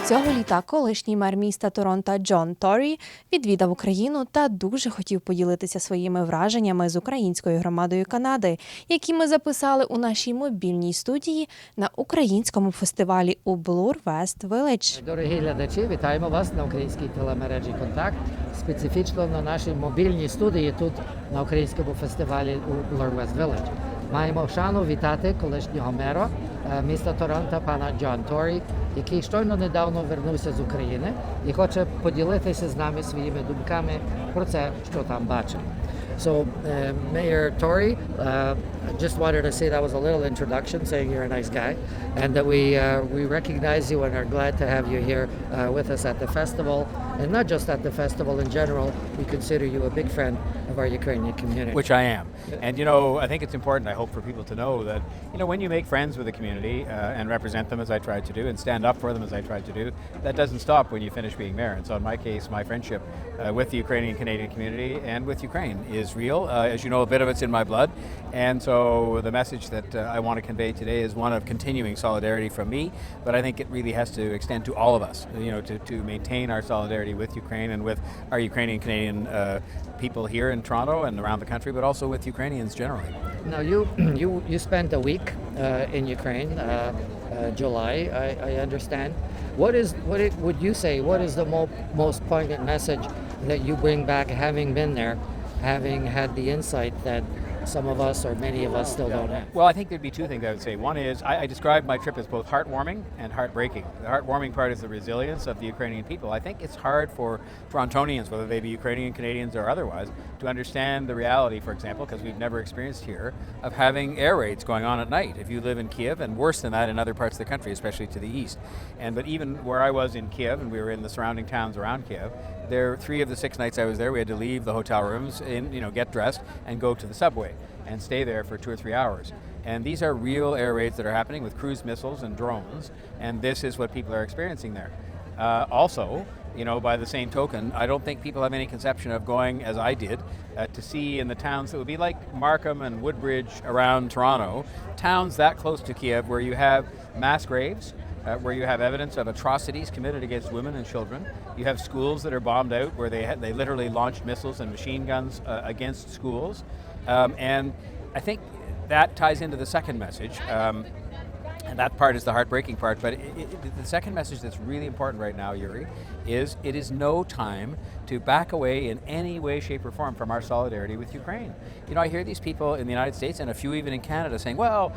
Цього літа колишній мер міста Торонто Джон Торі відвідав Україну та дуже хотів поділитися своїми враженнями з українською громадою Канади, які ми записали у нашій мобільній студії на українському фестивалі у Bloor West Village. Дорогі глядачі, вітаємо вас на українській телемережі «Контакт», специфічно на нашій мобільній студії тут на українському фестивалі у Bloor West Village. Маємо шану вітати колишнього мера міста Торонто, пана Джон Торі, який щойно недавно вернувся з України і хоче поділитися з нами своїми думками про це, що там бачив. So, Mayor Tory, just wanted to say that was a little introduction, saying you're a nice guy, and that we recognize you and are glad to have you here with us at the festival, and not just at the festival in general. We consider you a big friend of our Ukrainian community. Which I am. And you know, I think it's important, I hope, for people to know that, you know, when you make friends with the community and represent them as I tried to do and stand up for them as I tried to do, that doesn't stop when you finish being mayor. And so in my case, my friendship with the Ukrainian Canadian community and with Ukraine is real. As you know, a bit of it's in my blood. And so the message that I want to convey today is one of continuing solidarity from me, but I think it really has to extend to all of us, you know, to maintain our solidarity with Ukraine and with our Ukrainian Canadian people here in Toronto and around the country, but also with Ukrainians generally. Now, you spent a week in Ukraine, July, I understand. What would you say, what is the most poignant message that you bring back, having been there, having had the insight that some of us or many of us still don't have? Well, I think there'd be two things I would say. One is I describe my trip as both heartwarming and heartbreaking. The heartwarming part is the resilience of the Ukrainian people. I think it's hard for Torontonians, whether they be Ukrainian, Canadians or otherwise, to understand the reality, for example, because we've never experienced here, of having air raids going on at night if you live in Kiev, and worse than that in other parts of the country, especially to the east. But even where I was in Kiev, and we were in the surrounding towns around Kiev, 3 of the 6 nights I was there, we had to leave the hotel rooms, get dressed, and go to the subway and stay there for 2 or 3 hours. And these are real air raids that are happening with cruise missiles and drones, and this is what people are experiencing there. Also, by the same token, I don't think people have any conception of going, as I did, to see in the towns that would be like Markham and Woodbridge around Toronto, towns that close to Kiev where you have mass graves, where you have evidence of atrocities committed against women and children. You have schools that are bombed out where they literally launched missiles and machine guns against schools. And I think that ties into the second message. And that part is the heartbreaking part. But the second message that's really important right now, Yuri, is it is no time to back away in any way, shape, or form from our solidarity with Ukraine. I hear these people in the United States and a few even in Canada saying, well,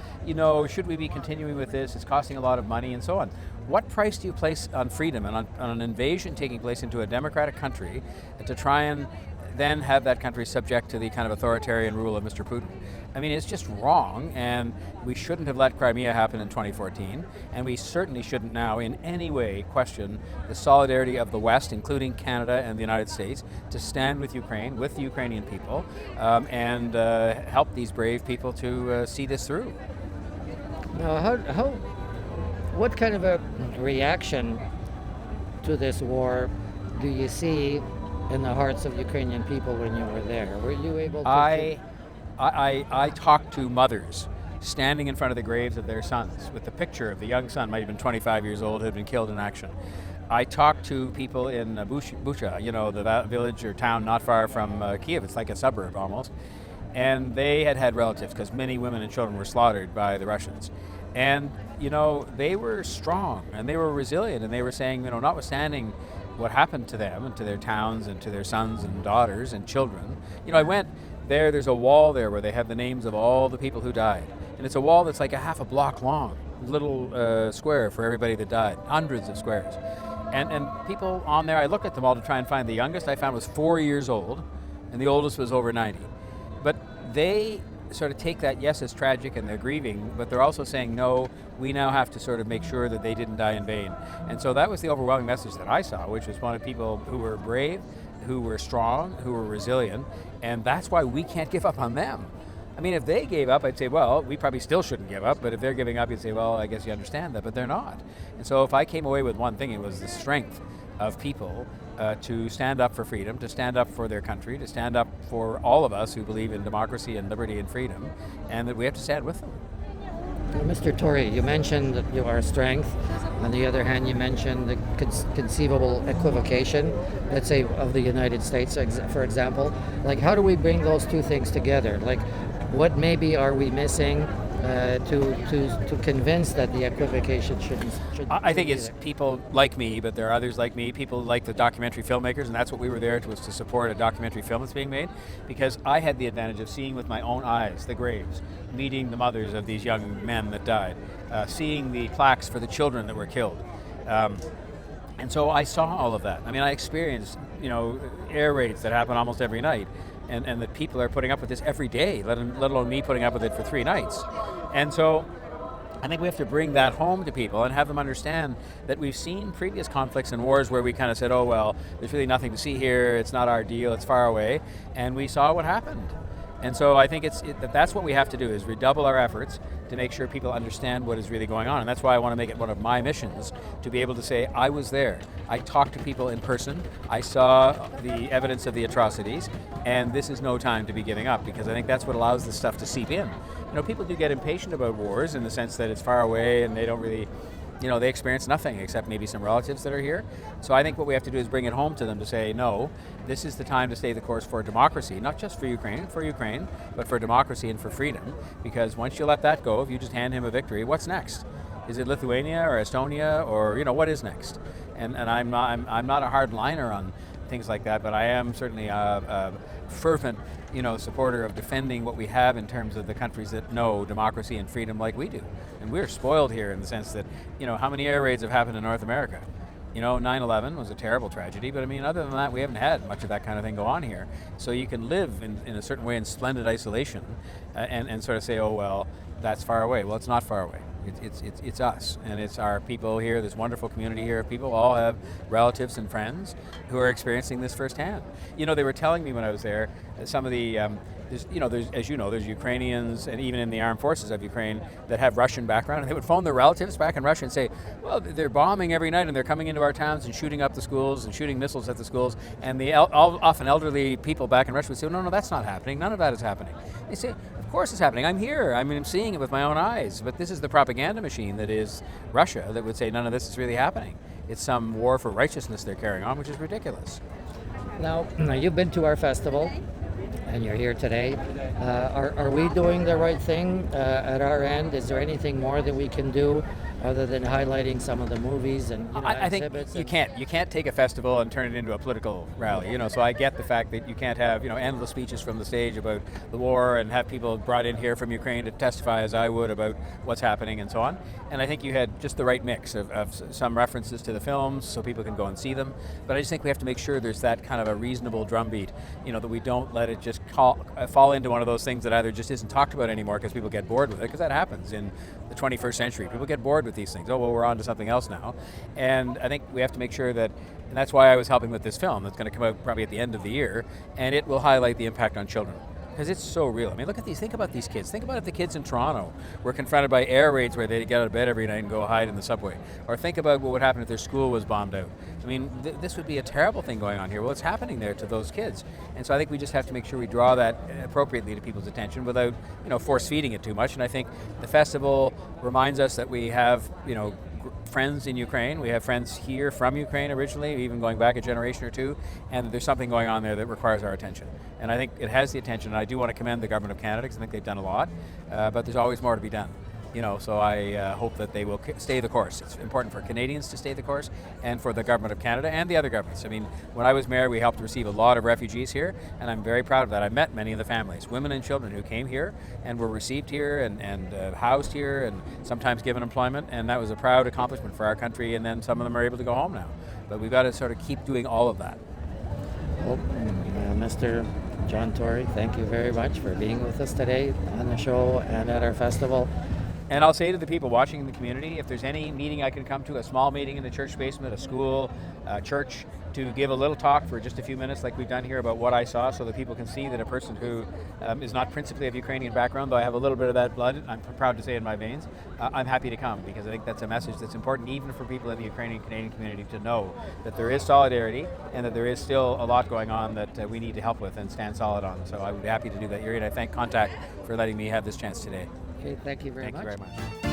should we be continuing with this? It's costing a lot of money and so on. What price do you place on freedom and on an invasion taking place into a democratic country to try and then have that country subject to the kind of authoritarian rule of Mr. Putin? I mean, it's just wrong, and we shouldn't have let Crimea happen in 2014, and we certainly shouldn't now in any way question the solidarity of the West, including Canada and the United States, to stand with Ukraine, with the Ukrainian people, and help these brave people to see this through. Now, what kind of a reaction to this war do you see in the hearts of Ukrainian people when you were there? Were you able to... I talked to mothers standing in front of the graves of their sons with the picture of the young son, might have been 25 years old, who had been killed in action. I talked to people in Bucha, the village or town not far from Kiev. It's like a suburb almost. And they had relatives because many women and children were slaughtered by the Russians. And, they were strong and they were resilient, and they were saying, notwithstanding what happened to them and to their towns and to their sons and daughters and children, I went there's a wall there where they have the names of all the people who died. And it's a wall that's like a half a block long, little square for everybody that died, hundreds of squares. And people on there, I looked at them all to try and find the youngest I found was 4 years old, and the oldest was over 90. But they sort of take that, yes, it's tragic and they're grieving, but they're also saying, no, we now have to sort of make sure that they didn't die in vain. And so that was the overwhelming message that I saw, which was one of people who were brave, who were strong, who were resilient, and that's why we can't give up on them. I mean, if they gave up, I'd say, well, we probably still shouldn't give up, but if they're giving up, you'd say, well, I guess you understand that, but they're not. And so if I came away with one thing, it was the strength of people to stand up for freedom, to stand up for their country, to stand up for all of us who believe in democracy and liberty and freedom, and that we have to stand with them. Mr. Tory, you mentioned that you are strength. On the other hand, you mentioned the conceivable equivocation, let's say, of the United States, for example. Like, how do we bring those two things together? Like, what maybe are we missing to convince that the equivocation shouldn't I think be it's there? people like me, but there are others like me, people like the documentary filmmakers, and that's what we were there to, was to support a documentary film that's being made, because I had the advantage of seeing with my own eyes the graves, meeting the mothers of these young men that died, seeing the plaques for the children that were killed. And so I saw all of that. I mean, I experienced, air raids that happen almost every night, and that people are putting up with this every day, let alone me putting up with it for 3 nights. And so I think we have to bring that home to people and have them understand that we've seen previous conflicts and wars where we kind of said, oh, well, there's really nothing to see here, it's not our deal, it's far away, and we saw what happened. And so I think that's what we have to do, is redouble our efforts to make sure people understand what is really going on. And that's why I want to make it one of my missions, to be able to say, I was there. I talked to people in person. I saw the evidence of the atrocities. And this is no time to be giving up, because I think that's what allows this stuff to seep in. People do get impatient about wars in the sense that it's far away and they don't really, they experience nothing except maybe some relatives that are here. So I think what we have to do is bring it home to them to say, no, this is the time to stay the course for democracy, not just for Ukraine, but for democracy and for freedom. Because once you let that go, if you just hand him a victory, what's next? Is it Lithuania or Estonia, or what is next? And I'm not a hard liner on things like that, but I am certainly a fervent supporter of defending what we have in terms of the countries that know democracy and freedom like we do. And we're spoiled here in the sense that, how many air raids have happened in North America? 9/11 was a terrible tragedy, but I mean, other than that, we haven't had much of that kind of thing go on here. So you can live in a certain way in splendid isolation and sort of say, oh, well, that's far away. Well, it's not far away. It's us, and it's our people here, this wonderful community here. People all have relatives and friends who are experiencing this firsthand. They were telling me when I was there, some of the, there's Ukrainians, and even in the armed forces of Ukraine, that have Russian background, and they would phone their relatives back in Russia and say, well, they're bombing every night, and they're coming into our towns and shooting up the schools and shooting missiles at the schools, and the often elderly people back in Russia would say, no, that's not happening. None of that is happening. They say, of course it's happening. I'm here. I'm seeing it with my own eyes. But this is the propaganda machine that is Russia that would say none of this is really happening. It's some war for righteousness they're carrying on, which is ridiculous. Now, you've been to our festival, and you're here today. Are we doing the right thing at our end? Is there anything more that we can do other than highlighting some of the movies and I think exhibits? you can't take a festival and turn it into a political rally. So I get the fact that you can't have endless speeches from the stage about the war and have people brought in here from Ukraine to testify, as I would, about what's happening and so on. And I think you had just the right mix of some references to the films so people can go and see them. But I just think we have to make sure there's that kind of a reasonable drumbeat, that we don't let it just fall into one of those things that either just isn't talked about anymore because people get bored with it, because that happens in the 21st century. People get bored with these things. Oh, well, we're on to something else now. And I think we have to make sure that, and that's why I was helping with this film that's going to come out probably at the end of the year, and it will highlight the impact on children. Because it's so real. I mean, look at these. Think about these kids. Think about if the kids in Toronto were confronted by air raids where they get out of bed every night and go hide in the subway. Or think about what would happen if their school was bombed out. I mean, this would be a terrible thing going on here. Well, it's happening there to those kids. And so I think we just have to make sure we draw that appropriately to people's attention without, force-feeding it too much. And I think the festival reminds us that we have, friends in Ukraine. We have friends here from Ukraine originally, even going back a generation or two, and there's something going on there that requires our attention. And I think it has the attention, and I do want to commend the Government of Canada because I think they've done a lot, but there's always more to be done. So I hope that they will stay the course. It's important for Canadians to stay the course and for the Government of Canada and the other governments. I mean, when I was mayor, we helped receive a lot of refugees here, and I'm very proud of that. I met many of the families, women and children who came here and were received here and housed here and sometimes given employment, and that was a proud accomplishment for our country, and then some of them are able to go home now. But we've got to sort of keep doing all of that. Well, Mr. John Tory, thank you very much for being with us today on the show and at our festival. And I'll say to the people watching in the community, if there's any meeting I can come to, a small meeting in the church basement, a school, a church, to give a little talk for just a few minutes like we've done here about what I saw so that people can see that a person who is not principally of Ukrainian background, though I have a little bit of that blood, I'm proud to say, in my veins, I'm happy to come because I think that's a message that's important even for people in the Ukrainian-Canadian community to know that there is solidarity and that there is still a lot going on that we need to help with and stand solid on. So I would be happy to do that, Yuri, and I thank KONTAKT for letting me have this chance today. Okay, thank you very much. Thank you very much.